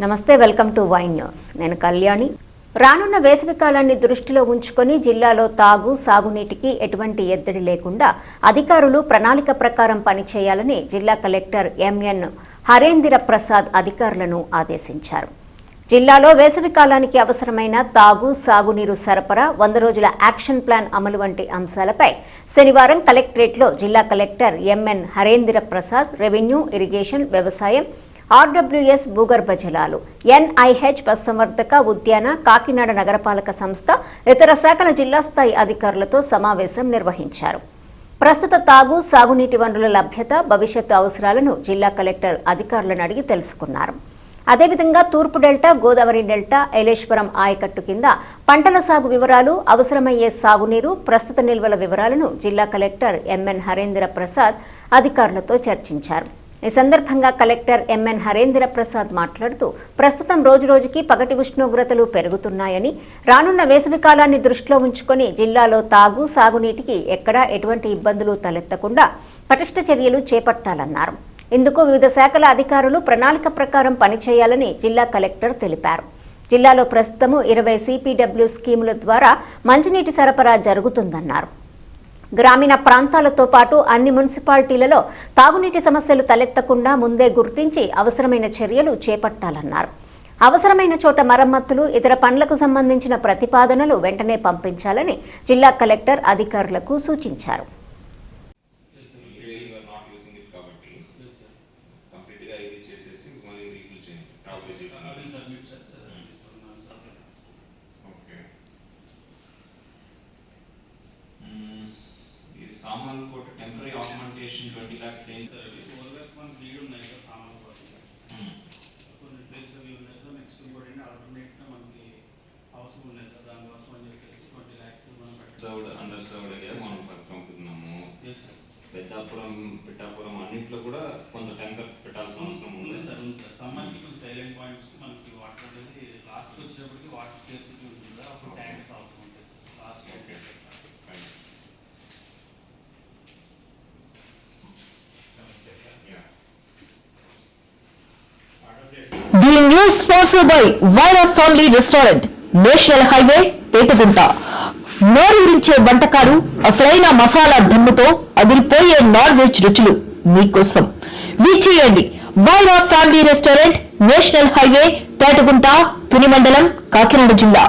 నమస్తే, welcome to Y news. నేను కళ్యాణి. రానున్న వేసవికాలాన్ని దృష్టిలో ఉంచుకొని జిల్లాలో తాగు సాగునీటికి ఎటువంటి ఎద్దడి లేకుండా అధికారులు ప్రణాళిక ప్రకారం పనిచేయాలని జిల్లా కలెక్టర్ ఎంఎన్ హరేంద్ర ప్రసాద్ అధికారులను ఆదేశించారు. జిల్లాలో వేసవికాలానికి అవసరమైన తాగు సాగునీరు సరఫరా, 100 రోజుల యాక్షన్ ప్లాన్ అమలు వంటి అంశాలపై శనివారం కలెక్టరేట్లో జిల్లా collector MN Harendra Prasad revenue, irrigation, వ్యవసాయం, ఆర్డబ్ల్యూఎస్, భూగర్భ జలాలు, ఎన్ఐహెచ్, పశుసంవర్ధక, ఉద్యాన, కాకినాడ నగరపాలక సంస్థ, ఇతర శాఖల జిల్లా స్థాయి అధికారులతో సమావేశం నిర్వహించారు. ప్రస్తుత తాగు సాగునీటి వనరుల లభ్యత, భవిష్యత్తు అవసరాలను జిల్లా కలెక్టర్ అధికారులను అడిగి తెలుసుకున్నారు. అదేవిధంగా తూర్పు డెల్టా, గోదావరి డెల్టా, ఏలేశ్వరం ఆయకట్టు కింద పంటల సాగు వివరాలు, అవసరమయ్యే సాగునీరు, ప్రస్తుత నిల్వల వివరాలను జిల్లా కలెక్టర్ ఎంఎన్ హరేంద్ర ప్రసాద్ అధికారులతో చర్చించారు. ఈ సందర్భంగా కలెక్టర్ ఎంఎన్ హరేంద్ర ప్రసాద్ మాట్లాడుతూ, ప్రస్తుతం రోజురోజుకి పగటి ఉష్ణోగ్రతలు పెరుగుతున్నాయని, రానున్న వేసవికాలాన్ని దృష్టిలో ఉంచుకొని జిల్లాలో తాగు సాగునీటికి ఎక్కడా ఎటువంటి ఇబ్బందులు తలెత్తకుండా పటిష్ట చర్యలు చేపట్టాలన్నారు. ఇందుకు వివిధ శాఖల అధికారులు ప్రణాళిక ప్రకారం పనిచేయాలని జిల్లా కలెక్టర్ తెలిపారు. జిల్లాలో ప్రస్తుతము 20 సిపిడబ్ల్యూ స్కీముల ద్వారా మంచినీటి సరఫరా జరుగుతుందన్నారు. గ్రామీణ ప్రాంతాలతో పాటు అన్ని మున్సిపాలిటీలలో తాగునీటి సమస్యలు తలెత్తకుండా ముందే గుర్తించి అవసరమైన చర్యలు చేపట్టాలన్నారు. అవసరమైన చోట మరమ్మతులు, ఇతర పనులకు సంబంధించిన ప్రతిపాదనలు వెంటనే పంపించాలని జిల్లా కలెక్టర్ అధికారులకు సూచించారు. సామాన్ కోట temporary augmentation 20 lakhs range sir. 4 lakhs మన లీడ్ ఉన్నాయి సార్ సామాన్ కోట. కొన్ని ప్లేస్ అవి ఉన్నాయి సార్. నెక్స్ట్ ఇంకోటి ఆల్టర్నేట్ గా మనకి అవసరం ఉన్నాయి సార్. దానికోసం అని చెప్పేసి 20 lakhs మనం పెట్టాలి. అండర్ సర్వ్డ్ ఏరియా మనం పంపుతున్నాము. పెద్దాపురం, పిఠాపురం అన్నింటిలో కూడా కొంత ట్యాంకర్ పెట్టాల్సిన అవసరం ఉంది సార్. సమ్మర్కి కొంచెం టైలెంట్ పాయింట్స్ మనకి వాటర్ అనేది లాస్ట్ వచ్చేటప్పటికి వాటర్ స్కేర్సిటీ ఉంటుంది. అప్పుడు ట్యాంక్స్ అవసరం ఉంటుంది last. Okay, The news sponsored by Vaira Family Restaurant, National Highway, Petugunta. నోరూరించే వంటకాలు, అసలైన మసాలా ధమ్ముతో అదిరిపోయే నాన్ వెజ్ రుచులు మీకోసం. విచ్చేయండి Vaira family restaurant, national highway, Petagunta, Tuni మండలం, కాకినాడ జిల్లా.